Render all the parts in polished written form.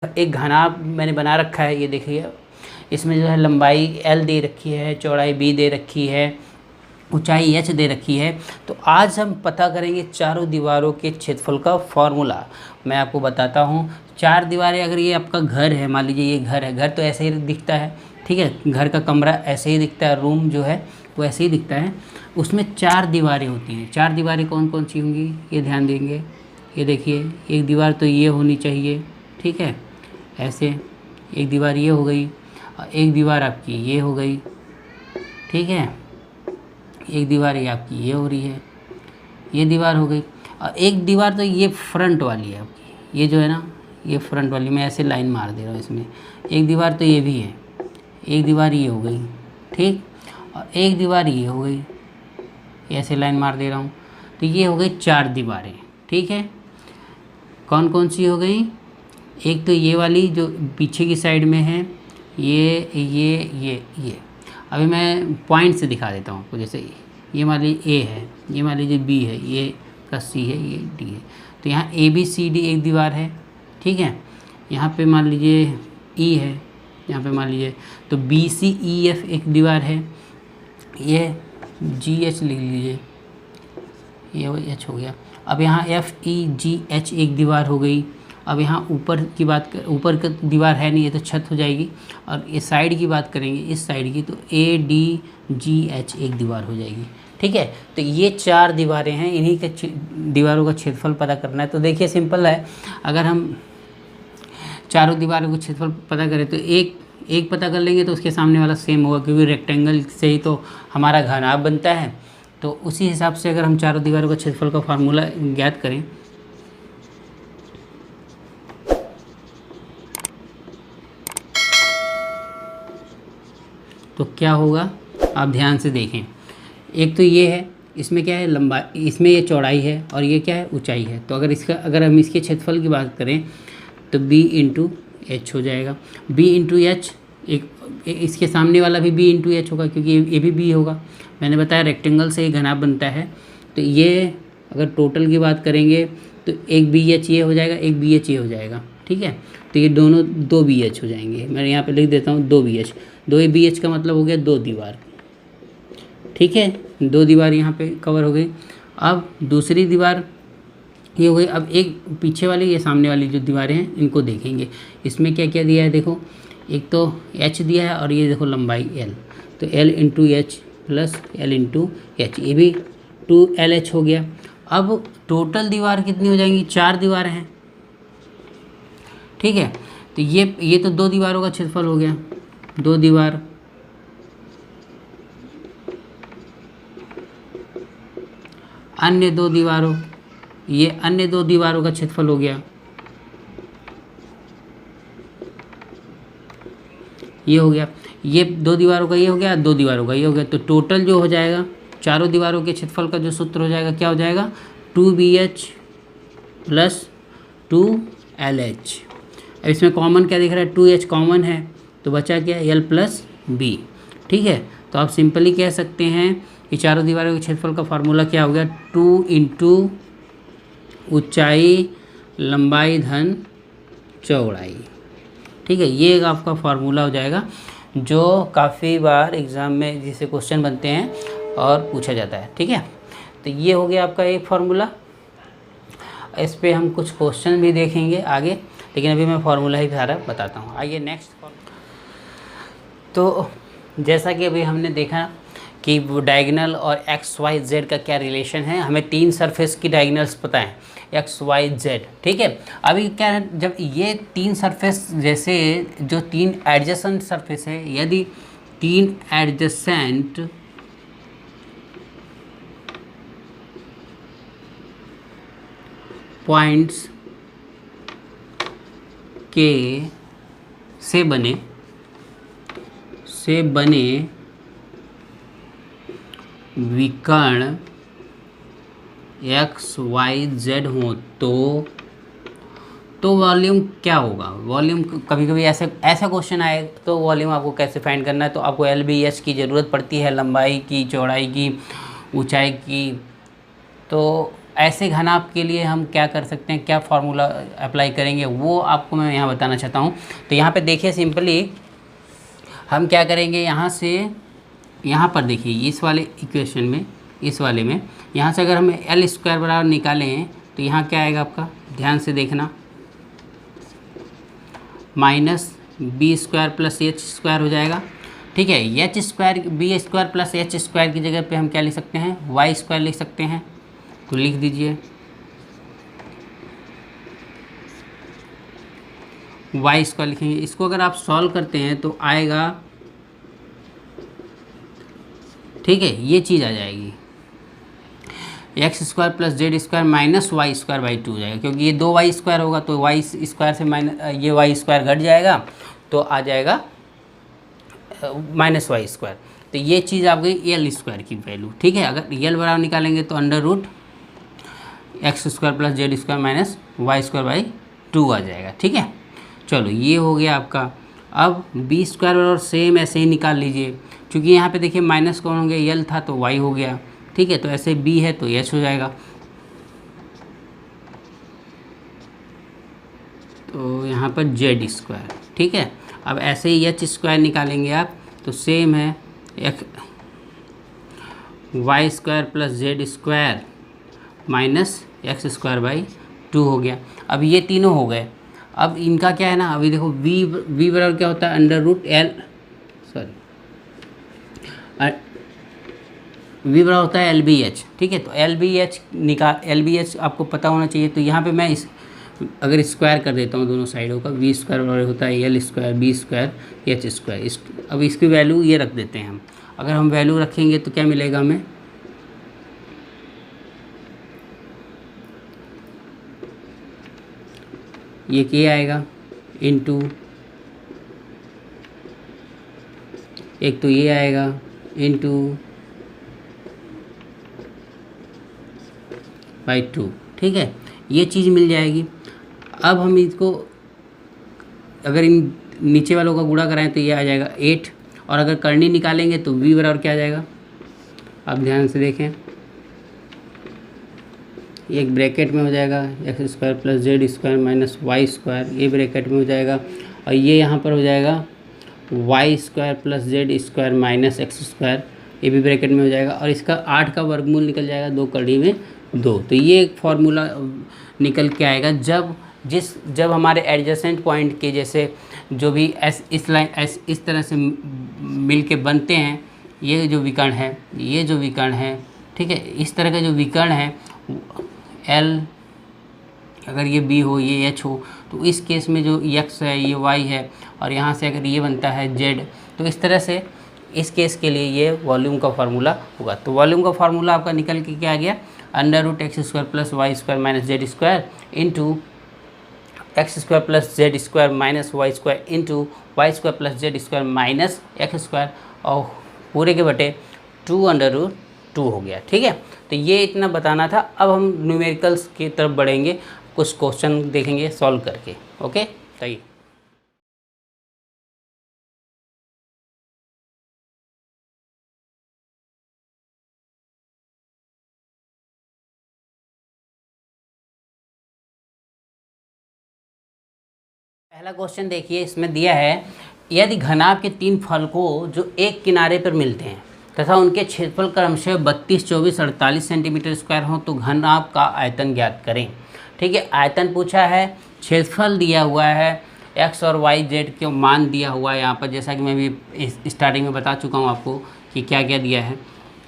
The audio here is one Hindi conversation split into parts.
एक घना मैंने बना रखा है, ये देखिए इसमें जो है लंबाई L दे रखी है, चौड़ाई B दे रखी है, ऊंचाई H दे रखी है। तो आज हम पता करेंगे चारों दीवारों के क्षेत्रफल का फॉर्मूला। मैं आपको बताता हूँ, चार दीवारें, अगर ये आपका घर है, मान लीजिए ये घर है, घर तो ऐसे ही दिखता है, ठीक है, घर का कमरा ऐसे ही दिखता है, रूम जो है वो ऐसे ही दिखता है। उसमें चार दीवारें होती हैं। चार दीवारें कौन कौन सी होंगी, ये ध्यान देंगे। ये देखिए एक दीवार तो ये होनी चाहिए, ठीक है, ऐसे एक दीवार ये हो गई, और एक दीवार आपकी ये हो गई, ठीक है, एक दीवार ये आपकी ये हो रही है, ये दीवार हो गई, और एक दीवार तो ये फ्रंट वाली है आपकी, ये जो है ना ये फ्रंट वाली, मैं ऐसे लाइन मार दे रहा हूँ इसमें। एक दीवार तो ये भी है, एक दीवार ये हो गई, ठीक, और एक दीवार ये हो गई, ऐसे लाइन मार दे रहा हूँ। तो ये हो गई चार दीवारें, ठीक है। कौन कौन सी हो गई, एक तो ये वाली जो पीछे की साइड में है, ये अभी मैं पॉइंट से दिखा देता हूँ आपको। जैसे ये मान लीजिए A है, ये मान लीजिए B है, ये का C है, ये D है। तो यहाँ ABCD एक दीवार है, ठीक है। यहाँ पे मान लीजिए E है, यहाँ पे मान लीजिए तो BCEF एक दीवार है, ये GH लिख लीजिए, ये H हो गया। अब यहाँ FEGH एक दीवार हो गई। अब यहाँ ऊपर की बात कर, ऊपर का दीवार है नहीं, ये तो छत हो जाएगी। और इस साइड की बात करेंगे, इस साइड की, तो ADGH एक दीवार हो जाएगी, ठीक है। तो ये चार दीवारें हैं, इन्हीं के दीवारों का क्षेत्रफल पता करना है। तो देखिए सिंपल है, अगर हम चारों दीवारों का क्षेत्रफल पता करें तो एक पता कर लेंगे तो उसके सामने वाला सेम होगा, क्योंकि रेक्टेंगल से ही तो हमारा घनाभ बनता है। तो उसी हिसाब से अगर हम चारों दीवारों का क्षेत्रफल का फार्मूला ज्ञात करें तो क्या होगा, आप ध्यान से देखें। एक तो ये है, इसमें क्या है लंबाई, इसमें ये चौड़ाई है, और ये क्या है ऊंचाई है। तो अगर हम इसके क्षेत्रफल की बात करें तो B इंटू H हो जाएगा। B इंटू H, इसके सामने वाला भी B इंटू H होगा, क्योंकि ये भी B होगा। मैंने बताया रेक्टेंगल से ही घनाभ बनता है। तो ये अगर टोटल की बात करेंगे तो एक BH ये हो जाएगा, एक BH ये हो जाएगा, ठीक है। तो ये दोनों 2 BH हो जाएंगे। मैं यहाँ पे लिख देता हूँ 2 BH। 2 BH का मतलब हो गया 2 दीवार, ठीक है, 2 दीवार यहाँ पे कवर हो गई। अब दूसरी दीवार ये हो गई। अब एक पीछे वाली, ये सामने वाली जो दीवारें हैं इनको देखेंगे। इसमें क्या क्या दिया है देखो, एक तो H दिया है, और ये देखो लंबाई L, तो L into H plus L into H, ये भी 2LH हो गया। अब टोटल दीवार कितनी हो जाएंगी, 4 दीवारें हैं, ठीक है। तो ये तो 2 दीवारों का क्षेत्रफल हो गया, 2 दीवार, अन्य 2 दीवारों, ये अन्य 2 दीवारों का क्षेत्रफल हो गया, ये हो गया। ये 2 दीवारों का ये हो गया, 2 दीवारों का ये हो गया। तो टोटल जो हो जाएगा चारों दीवारों के क्षेत्रफल का जो सूत्र हो जाएगा, क्या हो जाएगा, 2BH प्लस 2LH। अब इसमें कॉमन क्या दिख रहा है, 2H कॉमन है, तो बचा क्या, L प्लस B, ठीक है। तो आप सिंपली कह सकते हैं कि चारों दीवारों के क्षेत्रफल का फार्मूला क्या हो गया, 2 इंटू ऊंचाई लंबाई धन चौड़ाई, ठीक है। ये एक आपका फार्मूला हो जाएगा, जो काफ़ी बार एग्ज़ाम में जिससे क्वेश्चन बनते हैं और पूछा जाता है, ठीक है। तो ये हो गया आपका एक फार्मूला। इस पे हम कुछ क्वेश्चन भी देखेंगे आगे, लेकिन अभी मैं फार्मूला ही सारा बताता हूँ। आइए नेक्स्ट। तो जैसा कि अभी हमने देखा कि वो डायगोनल और XYZ का क्या रिलेशन है, हमें 3 सरफेस की डायगोनल्स पता है, XYZ, ठीक है। अभी क्या है, जब ये 3 सरफेस, जैसे जो 3 एडजेसेंट सरफेस है, यदि 3 एडजेसेंट पॉइंट्स के से बने विकर्ण XYZ हो तो वॉल्यूम क्या होगा। वॉल्यूम कभी कभी ऐसा क्वेश्चन आए तो वॉल्यूम आपको कैसे फाइंड करना है, तो आपको LBH की ज़रूरत पड़ती है, लंबाई की, चौड़ाई की, ऊंचाई की। तो ऐसे घनाभ के लिए हम क्या कर सकते हैं, क्या फार्मूला अप्लाई करेंगे, वो आपको मैं यहाँ बताना चाहता हूँ। तो यहाँ पे देखिए सिंपली हम क्या करेंगे, यहाँ से यहाँ पर देखिए इस वाले इक्वेशन में, इस वाले में यहाँ से अगर हम एल स्क्वायर बराबर निकालें तो यहाँ क्या आएगा आपका, ध्यान से देखना, minus B square plus H square हो जाएगा। ठीक है, H square B square plus H square की जगह पे हम क्या लिख सकते हैं, वाई स्क्वायर लिख सकते हैं। तो लिख दीजिए वाई स्क्वायर लिखेंगे। इसको अगर आप सॉल्व करते हैं तो आएगा, ठीक है, ये चीज़ आ जाएगी X square plus Z square minus Y square by 2 हो जाएगा, क्योंकि ये 2 वाई स्क्वायर होगा तो वाई स्क्वायर से माइनस ये वाई स्क्वायर घट जाएगा तो आ जाएगा माइनस वाई स्क्वायर। तो ये चीज़ आ गई एल स्क्वायर की वैल्यू। ठीक है, अगर एल बराबर निकालेंगे तो under root X square plus Z square minus Y square by 2 आ जाएगा। ठीक है, चलो ये हो गया आपका। अब बी स्क्वायर और सेम ऐसे ही निकाल लीजिए, क्योंकि यहाँ पे देखिए माइनस कौन हो गया, एल था तो वाई हो गया। ठीक है, तो ऐसे बी है तो एच हो जाएगा। तो यहाँ पर जेड स्क्वायर। ठीक है, अब ऐसे ही एच स्क्वायर निकालेंगे आप तो सेम है Y square plus Z square minus X square by 2 हो गया। अब ये तीनों हो गए। अब इनका क्या है ना, अभी देखो वी बराबर क्या होता है, under root L, sorry V बराबर होता है एल बी एच। ठीक है, तो एल बी एच आपको पता होना चाहिए। तो यहाँ पे मैं अगर स्क्वायर कर देता हूँ दोनों साइडों का, वी स्क्वायर बराबर होता है L square B square H square. अब इसकी वैल्यू ये रख देते हैं हम। अगर हम वैल्यू रखेंगे तो क्या मिलेगा हमें, ये क्या आएगा इनटू, एक तो ये आएगा इनटू बाई 2। ठीक है, ये चीज़ मिल जाएगी। अब हम इसको अगर इन नीचे वालों का गुणा कराएं तो ये आ जाएगा 8, और अगर करनी निकालेंगे तो v बराबर क्या आ जाएगा, आप ध्यान से देखें, एक ब्रैकेट में हो जाएगा X square plus Z square minus Y square, ये ब्रैकेट में हो जाएगा, और ये यहाँ पर हो जाएगा Y square plus Z square minus X square, ये भी ब्रैकेट में हो जाएगा, और इसका 8 का वर्गमूल निकल जाएगा 2 कड़ी में 2। तो ये एक फार्मूला निकल के आएगा जब हमारे एडजेसेंट पॉइंट के जैसे जो भी इस लाइन इस तरह से मिल के बनते हैं, ये जो विकर्ण है, ये जो विकर्ण है, ठीक है, इस तरह का जो विकर्ण है एल, अगर ये बी हो ये एच हो, तो इस केस में जो एक्स है ये वाई है, और यहाँ से अगर ये बनता है जेड, तो इस तरह से इस केस के लिए ये वॉल्यूम का फार्मूला होगा। तो वॉल्यूम का फार्मूला आपका निकल के क्या आ गया, under root X square plus Y square minus Z square into X square plus Z square minus Y square into Y square plus Z square minus X square, और पूरे के बटे 2 अंडर रूट 2 हो गया। ठीक है, तो ये इतना बताना था। अब हम न्यूमेरिकल्स की तरफ बढ़ेंगे, कुछ क्वेश्चन देखेंगे सॉल्व करके। ओके, सही। पहला क्वेश्चन देखिए, इसमें दिया है यदि घनाभ के 3 फलकों जो एक किनारे पर मिलते हैं तथा उनके क्षेत्रफल क्रमशः 32, 24, 48 सेंटीमीटर स्क्वायर हों तो घनाभ का आयतन ज्ञात करें। ठीक है, आयतन पूछा है, क्षेत्रफल दिया हुआ है, एक्स और वाई जेड के मान दिया हुआ है यहाँ पर, जैसा कि मैं भी स्टार्टिंग में बता चुका हूँ आपको कि क्या क्या दिया है।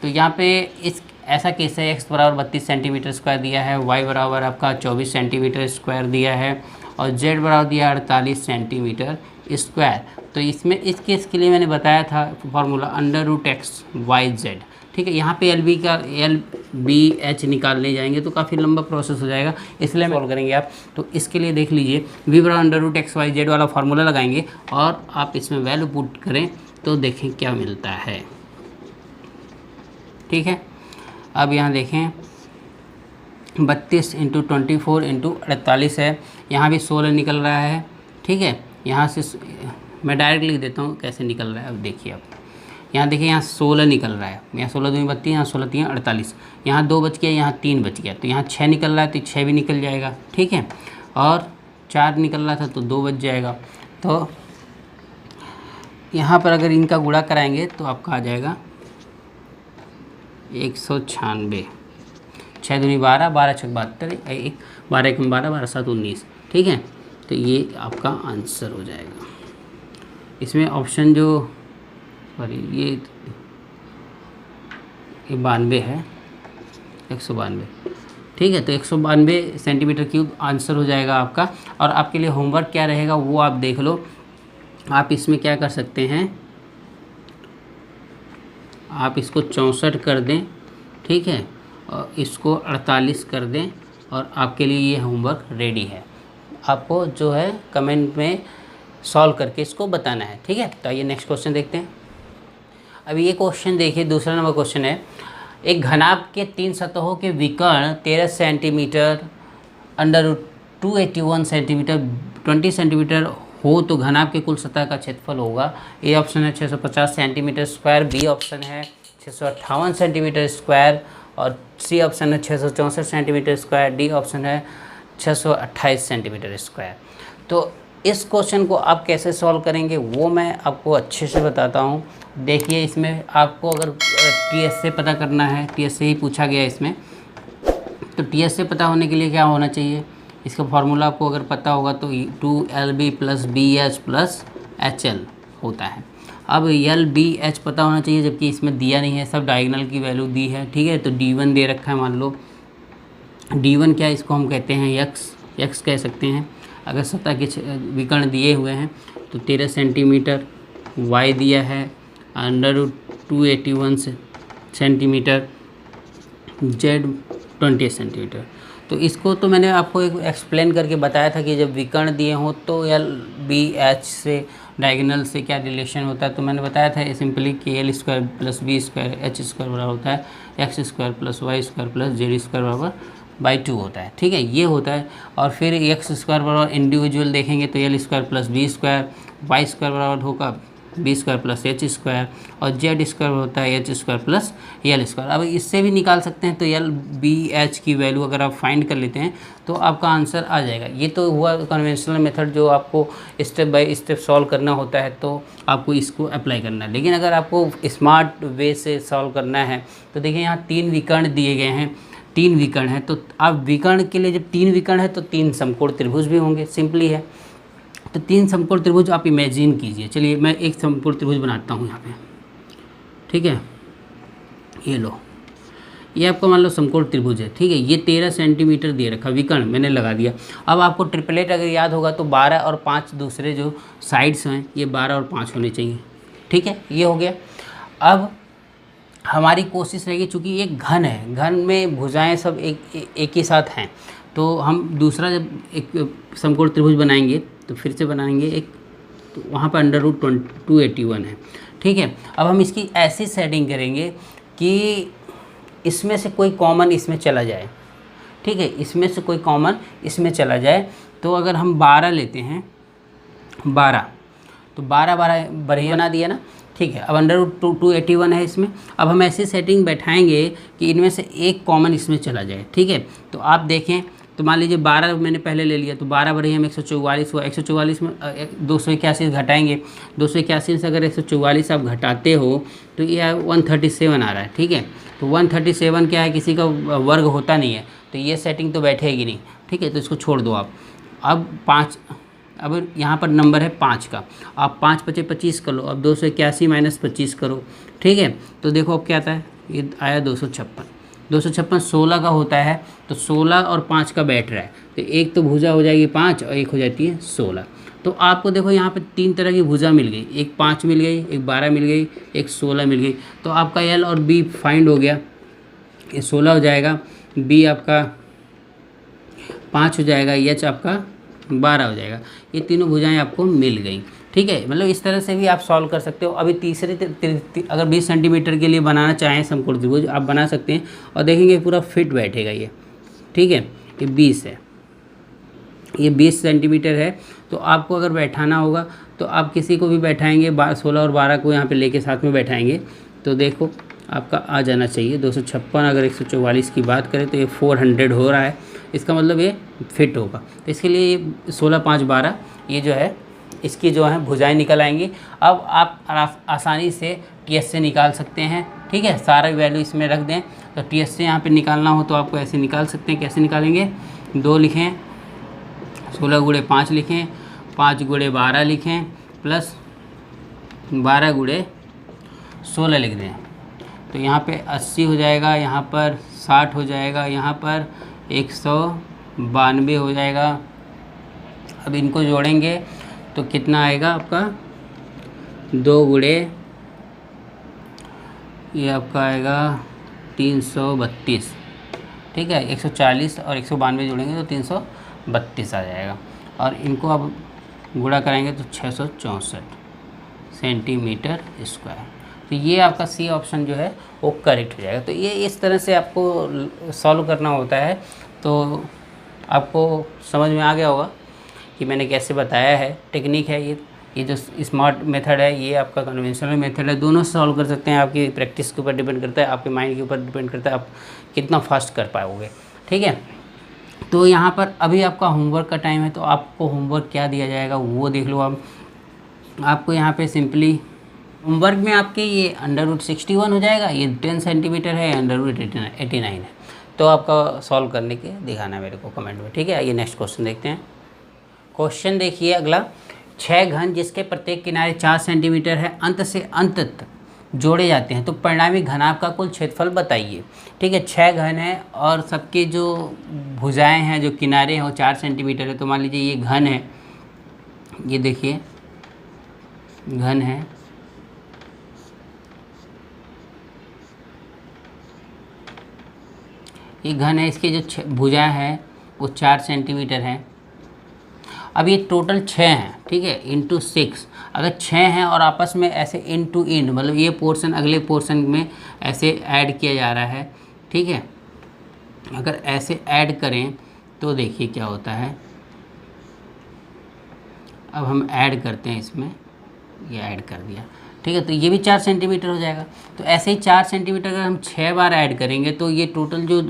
तो यहाँ पे इस ऐसा केस है, एक्स बराबर 32 सेंटीमीटर स्क्वायर दिया है, वाई बराबर आपका 24 सेंटीमीटर स्क्वायर दिया है, और जेड बराबर दिया 48 सेंटीमीटर स्क्वायर। तो इसमें इस केस के लिए मैंने बताया था formula under root X Y Z. ठीक है, यहाँ पे एल बी एच निकालने जाएंगे तो काफ़ी लंबा प्रोसेस हो जाएगा, इसलिए सॉल्व करेंगे आप। तो इसके लिए देख लीजिए, वी बराबर under root X Y Z वाला फार्मूला लगाएंगे और आप इसमें वैल्यू पुट करें तो देखें क्या मिलता है। ठीक है, अब यहाँ देखें 32 इंटू 24 इंटू 48 है, यहाँ भी 16 निकल रहा है। ठीक है, यहाँ से मैं डायरेक्ट लिख देता हूँ कैसे निकल रहा है। अब देखिए, आप यहाँ देखिए यहाँ 16 निकल रहा है, यहाँ 16 दूनी 32, यहाँ 16 3 48, यहाँ 2 बच गया, यहाँ 3 बच गया, तो यहाँ 6 निकल रहा है तो 6 भी निकल जाएगा, ठीक है। और 4 निकल रहा था तो 2 बच जाएगा। तो यहाँ पर अगर इनका गुणा कराएंगे तो आपका आ जाएगा 196, 6 दूनी 12, 12 छक 72, 12 1 12, 12 7 19, ठीक है। तो ये आपका आंसर हो जाएगा। इसमें ऑप्शन जो सॉरी ये 92 है, 192, ठीक है। तो 192 सेंटीमीटर क्यूब आंसर हो जाएगा आपका। और आपके लिए होमवर्क क्या रहेगा वो आप देख लो। आप इसमें क्या कर सकते हैं, आप इसको 64 कर दें, ठीक है, और इसको 48 कर दें, और आपके लिए ये होमवर्क रेडी है। आपको जो है कमेंट में सॉल्व करके इसको बताना है, ठीक है। तो आइए नेक्स्ट क्वेश्चन देखते हैं। अभी ये क्वेश्चन देखिए, दूसरा नंबर क्वेश्चन है, एक घनाभ के 3 सतहों के विकर्ण 13 सेंटीमीटर अंडर 281 सेंटीमीटर 20 सेंटीमीटर हो तो घनाभ के कुल सतह का क्षेत्रफल होगा। ए ऑप्शन है 650 सेंटीमीटर स्क्वायर, बी ऑप्शन है 658 सेंटीमीटर स्क्वायर, और सी ऑप्शन है 664 सेंटीमीटर स्क्वायर, डी ऑप्शन है 628 सेंटीमीटर स्क्वायर। तो इस क्वेश्चन को आप कैसे सॉल्व करेंगे वो मैं आपको अच्छे से बताता हूँ। देखिए इसमें आपको अगर टीएस से पता करना है, टीएस से ही पूछा गया है इसमें, तो टीएस से पता होने के लिए क्या होना चाहिए, इसका फार्मूला आपको अगर पता होगा तो 2LB + BH + HL होता है। अब LBH पता होना चाहिए, जबकि इसमें दिया नहीं है, सब डायगोनल की वैल्यू दी है, ठीक है। तो D1 दे रखा है, मान लो D1 क्या है, इसको हम कहते हैं x कह सकते हैं। अगर सतह के विकर्ण दिए हुए हैं तो 13 सेंटीमीटर, y दिया है √281 सेंटीमीटर, z 20 सेंटीमीटर। तो इसको तो मैंने आपको एक एक्सप्लेन करके बताया था कि जब विकर्ण दिए हों तो LBH से डायगोनल से क्या रिलेशन होता है। तो मैंने बताया था सिंपली कि L² + B² H² बराबर होता है x² + y² + z² बराबर /2 होता है, ठीक है, ये होता है। और फिर x² बराबर इंडिविजुअल देखेंगे तो L² + B², y² बराबर होगा B² + H² और z² होता है H² + L²। अब इससे भी निकाल सकते हैं, तो LBH की वैल्यू अगर आप फाइंड कर लेते हैं तो आपका आंसर आ जाएगा। ये तो हुआ कन्वेंशनल मेथड जो आपको स्टेप बाय स्टेप सॉल्व करना होता है, तो आपको इसको अप्लाई करना है। लेकिन अगर आपको स्मार्ट वे से सॉल्व करना है तो देखिए यहाँ 3 विकर्ण दिए गए हैं, 3 विकर्ण हैं, तो आप विकर्ण के लिए जब 3 विकर्ण है तो 3 समकोण त्रिभुज भी होंगे, सिंपली है। तो 3 समकोण त्रिभुज आप इमेजिन कीजिए। चलिए मैं एक समकोण त्रिभुज बनाता हूँ यहाँ पे, ठीक है, ये लो, ये आपको मान लो समकोण त्रिभुज है, ठीक है। ये 13 सेंटीमीटर दे रखा, विकर्ण मैंने लगा दिया। अब आपको ट्रिपलेट अगर याद होगा तो 12 और 5 दूसरे जो साइड्स हैं ये 12 और 5 होने चाहिए, ठीक है, ये हो गया। अब हमारी कोशिश रहेगी, चूँकि ये घन है, घन में भुजाएं सब एक ही साथ हैं, तो हम दूसरा जब एक समकोण त्रिभुज बनाएंगे तो फिर से बनाएंगे एक, तो वहाँ पर √281 है, ठीक है। अब हम इसकी ऐसी सेटिंग करेंगे कि इसमें से कोई कॉमन इसमें चला जाए, ठीक है, इसमें से कोई कॉमन इसमें चला जाए। तो अगर हम 12 लेते हैं, 12 तो 12 बढ़िया बना दिया ना, ठीक है। अब √281 है इसमें। अब हम ऐसी सेटिंग बैठाएंगे कि इनमें से एक कॉमन इसमें चला जाए, ठीक है। तो आप देखें, तो मान लीजिए 12 मैंने पहले ले लिया, तो 12 बढ़िया हम 144 हुआ, 144 में 281 घटाएंगे, 281 से अगर 144 आप घटाते हो तो ये 137 आ रहा है, ठीक है। तो 137 क्या है, किसी का वर्ग होता नहीं है, तो ये सेटिंग तो बैठेगी नहीं, ठीक है, तो इसको छोड़ दो आप। अब यहाँ पर नंबर है 5 का, आप 5 × 5 = 25 कर लो, अब 281 - 25 करो, ठीक है। तो देखो अब क्या आता है, ये आया 256 16 का होता है, तो 16 और 5 का बैठ रहा है, तो एक तो भुजा हो जाएगी 5 और एक हो जाती है 16। तो आपको देखो यहाँ पे 3 तरह की भुजा मिल गई, एक 5 मिल गई, एक 12 मिल गई, एक 16 मिल गई। तो आपका L और B फाइंड हो गया, ये 16 हो जाएगा, B आपका 5 हो जाएगा, H आपका 12 हो जाएगा। ये तीनों भुजाएं आपको मिल गई, ठीक है। मतलब इस तरह से भी आप सॉल्व कर सकते हो। अभी तीसरे अगर 20 सेंटीमीटर के लिए बनाना चाहें समकोण त्रिभुज आप बना सकते हैं, और देखेंगे पूरा फिट बैठेगा ये, ठीक है। ये 20 है, ये 20 सेंटीमीटर है, तो आपको अगर बैठाना होगा तो आप किसी को भी बैठाएंगे, 16 और 12 को यहाँ पे लेके साथ में बैठाएंगे तो देखो आपका आ जाना चाहिए 256। अगर 144 की बात करें तो ये 400 हो रहा है, इसका मतलब ये फिट होगा। तो इसके लिए ये 16, 5, 12 ये जो है इसकी जो है भुजाएं निकल आएंगी। अब आप आसानी से TS से निकाल सकते हैं, ठीक है। सारा वैल्यू इसमें रख दें तो TS से यहाँ पे निकालना हो तो आपको ऐसे निकाल सकते हैं। कैसे निकालेंगे, 2 लिखें, 16 गुणे 5 लिखें, 5 गुणे 12 लिखें, प्लस 12 गुणे 16 लिख दें। तो यहाँ पे 80 हो जाएगा, यहाँ पर 60 हो जाएगा, यहाँ पर 192 हो जाएगा। अब इनको जोड़ेंगे तो कितना आएगा आपका, 2 गुणे ये आपका आएगा 332, ठीक है। 140 और 192 जोड़ेंगे तो 332 आ जाएगा। और इनको अब गुणा कराएंगे तो 664 सेंटीमीटर स्क्वायर। तो ये आपका सी ऑप्शन जो है वो करेक्ट हो जाएगा। तो ये इस तरह से आपको सॉल्व करना होता है। तो आपको समझ में आ गया होगा कि मैंने कैसे बताया है, टेक्निक है ये जो स्मार्ट मेथड है ये आपका कन्वेंशनल मेथड है। दोनों सॉल्व कर सकते हैं, आपकी प्रैक्टिस के ऊपर डिपेंड करता है, आपके माइंड के ऊपर डिपेंड करता है आप कितना फास्ट कर पाओगे, ठीक है। तो यहाँ पर अभी आपका होमवर्क का टाइम है, तो आपको होमवर्क क्या दिया जाएगा वो देख लो। आपको यहाँ पे सिंपली होमवर्क में आपके ये √61 हो जाएगा, ये 10 सेंटीमीटर है, √89 है। तो आपका सॉल्व करने के दिखाना है मेरे को कमेंट में, ठीक है। आइए नेक्स्ट क्वेश्चन देखते हैं। क्वेश्चन देखिए अगला, 6 घन जिसके प्रत्येक किनारे 4 सेंटीमीटर है अंत से अंत तक जोड़े जाते हैं तो परिणामी घनाभ का कुल क्षेत्रफल बताइए, ठीक है। 6 घन है और सबके जो भुजाएं हैं, जो किनारे हैं वो 4 सेंटीमीटर है। तो मान लीजिए ये घन है, ये देखिए घन है, ये घन है, इसके जो भुजाएं हैं वो 4 सेंटीमीटर हैं। अब ये टोटल 6 हैं, ठीक है, इंटू 6। अगर 6 हैं और आपस में ऐसे इन टू इन, मतलब ये पोर्शन अगले पोर्शन में ऐसे ऐड किया जा रहा है, ठीक है। अगर ऐसे ऐड करें तो देखिए क्या होता है। अब हम ऐड करते हैं इसमें, ये ऐड कर दिया, ठीक है। तो ये भी 4 सेंटीमीटर हो जाएगा। तो ऐसे ही 4 सेंटीमीटर अगर हम 6 बार ऐड करेंगे तो ये टोटल जो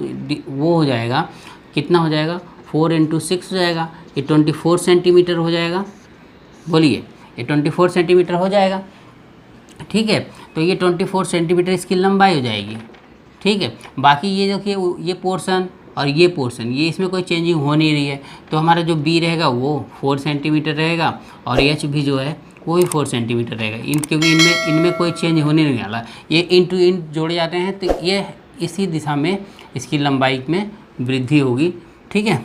वो हो जाएगा, कितना हो जाएगा, 4 × 6 हो जाएगा, ये 24 सेंटीमीटर हो जाएगा। बोलिए, ये 24 सेंटीमीटर हो जाएगा, ठीक है। तो ये 24 सेंटीमीटर इसकी लंबाई हो जाएगी, ठीक है। बाकी ये देखिए ये पोर्शन और ये पोर्शन, ये इसमें कोई चेंजिंग हो नहीं रही है। तो हमारा जो बी रहेगा वो 4 सेंटीमीटर रहेगा और एच भी जो है वो भी 4 सेंटीमीटर रहेगा। क्योंकि इनमें कोई चेंज होने नहीं वाला, ये इन टू इन जोड़े जाते हैं तो ये इसी दिशा में इसकी लंबाई में वृद्धि होगी, ठीक है।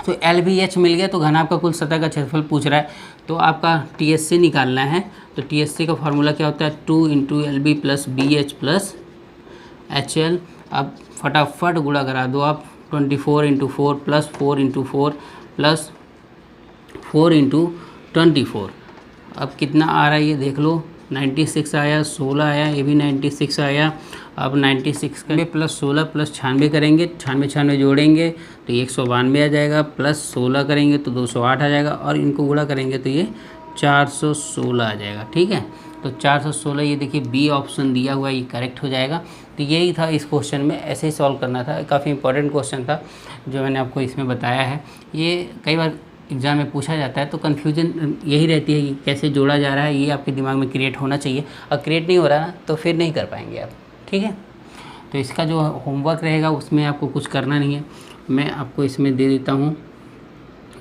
तो एल बी एच मिल गया। तो घनाभ का कुल सतह का क्षेत्रफल पूछ रहा है, तो आपका TSC निकालना है। तो TSC का फार्मूला क्या होता है, 2 × LB + BH + HL। अब फटाफट गुणा करा दो आप, 24 × 4 + 4 × 4 + 4 × 24। अब कितना आ रहा है ये देख लो, 96 आया, 16 आया, ये भी 96 आया। अब 96 का प्लस 16 + 96 करेंगे, 96 जोड़ेंगे तो ये 192 आ जाएगा, प्लस 16 करेंगे तो 208 आ जाएगा, और इनको गुणा करेंगे तो ये 416 आ जाएगा, ठीक है। तो 416 ये देखिए बी ऑप्शन दिया हुआ है, ये करेक्ट हो जाएगा। तो यही था इस क्वेश्चन में, ऐसे ही सॉल्व करना था। काफ़ी इंपॉर्टेंट क्वेश्चन था जो मैंने आपको इसमें बताया है। ये कई बार एग्ज़ाम में पूछा जाता है तो कन्फ्यूजन यही रहती है कि कैसे जोड़ा जा रहा है, ये आपके दिमाग में क्रिएट होना चाहिए। और क्रिएट नहीं हो रहा ना तो फिर नहीं कर पाएंगे आप, ठीक है। तो इसका जो होमवर्क रहेगा उसमें आपको कुछ करना नहीं है, मैं आपको इसमें दे देता हूँ,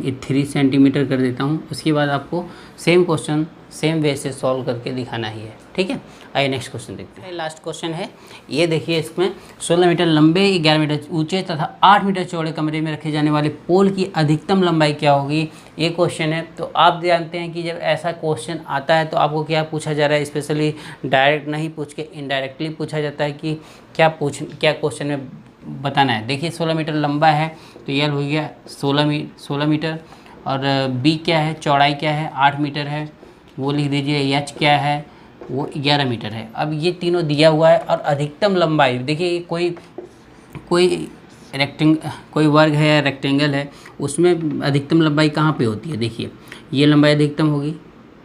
ये 3 सेंटीमीटर कर देता हूँ। उसके बाद आपको सेम क्वेश्चन सेम वे से सॉल्व करके दिखाना ही है, ठीक है। आइए नेक्स्ट क्वेश्चन देखते हैं। लास्ट क्वेश्चन है, ये देखिए इसमें 16 मीटर लंबे, 11 मीटर ऊंचे तथा 8 मीटर चौड़े कमरे में रखे जाने वाले पोल की अधिकतम लंबाई क्या होगी, ये क्वेश्चन है। तो आप जानते हैं कि जब ऐसा क्वेश्चन आता है तो आपको क्या पूछा जा रहा है, स्पेशली डायरेक्ट नहीं पूछ के इनडायरेक्टली पूछा जाता है कि क्या क्वेश्चन में बताना है। देखिए 16 मीटर लंबा है तो ये हो गया 16 मीटर, और बी क्या है, चौड़ाई क्या है, 8 मीटर है, वो लिख दीजिए। एच क्या है, वो 11 मीटर है। अब ये तीनों दिया हुआ है, और अधिकतम लंबाई देखिए कोई वर्ग है या रेक्टेंगल है, उसमें अधिकतम लंबाई कहाँ पे होती है, देखिए ये लंबाई अधिकतम होगी,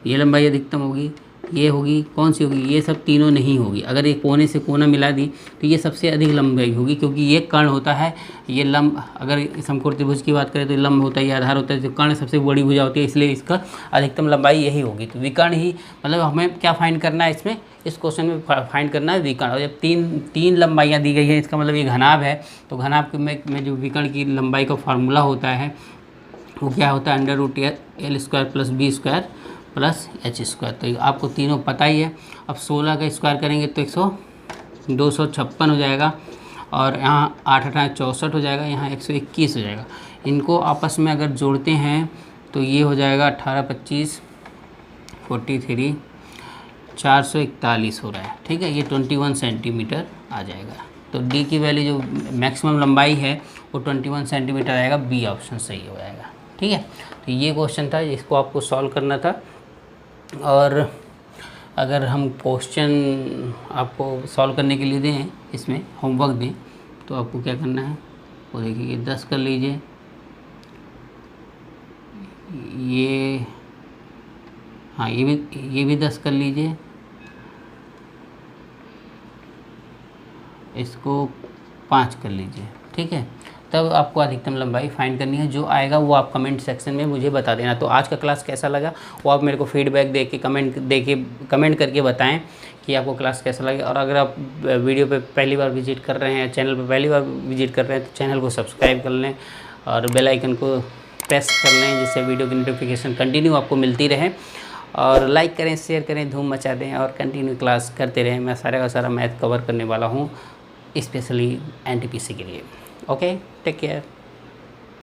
ये लंबाई अधिकतम होगी, ये होगी, कौन सी होगी, ये सब तीनों नहीं होगी। अगर ये कोने से कोना मिला दी तो ये सबसे अधिक लंबाई होगी, क्योंकि ये कर्ण होता है, ये लंब, अगर समकोण त्रिभुज की बात करें तो लंब होता है, ये आधार होता है, जो कर्ण सबसे बड़ी भुजा होती है, इसलिए इसका अधिकतम लंबाई यही होगी। तो विकर्ण ही, मतलब हमें क्या फाइंड करना है इसमें, इस क्वेश्चन में फाइंड करना है विकर्ण। और जब तीन लंबाइयाँ दी गई हैं, इसका मतलब ये घनाभ है, तो घनाभ में जो विकर्ण की लंबाई का फार्मूला होता है वो क्या होता है, √L² + B² + H²। तो आपको तीनों पता ही है। अब 16 का स्क्वायर करेंगे तो 256 हो जाएगा, और यहाँ 8 × 8 = 64 हो जाएगा, यहाँ 121 हो जाएगा। इनको आपस में अगर जोड़ते हैं तो ये हो जाएगा 18 × 25 = 43, 441 हो रहा है। ठीक है, ये 21 सेंटीमीटर आ जाएगा। तो डी की वैल्यू जो मैक्सिमम लंबाई है वो 21 सेंटीमीटर आएगा, बी ऑप्शन सही हो जाएगा। ठीक है, तो ये क्वेश्चन था जिसको आपको सॉल्व करना था। और अगर हम क्वेश्चन आपको सॉल्व करने के लिए दें, इसमें होमवर्क दें, तो आपको क्या करना है वो देखिए, 10 कर लीजिए, ये हाँ ये भी 10 कर लीजिए, इसको 5 कर लीजिए। ठीक है, तब आपको अधिकतम लंबाई फाइंड करनी है। जो आएगा वो आप कमेंट सेक्शन में मुझे बता देना। तो आज का क्लास कैसा लगा वो आप मेरे को फीडबैक दे के कमेंट करके बताएं कि आपको क्लास कैसा लगा। और अगर आप वीडियो पे पहली बार विजिट कर रहे हैं, चैनल पे पहली बार विजिट कर रहे हैं, तो चैनल को सब्सक्राइब कर लें और बेल आइकन को प्रेस कर लें, जिससे वीडियो की नोटिफिकेशन कंटिन्यू आपको मिलती रहे। और लाइक करें, शेयर करें, धूम मचा दें और कंटिन्यू क्लास करते रहें। मैं सारा का सारा मैथ कवर करने वाला हूँ, स्पेशली NTPC के लिए। Okay, take care.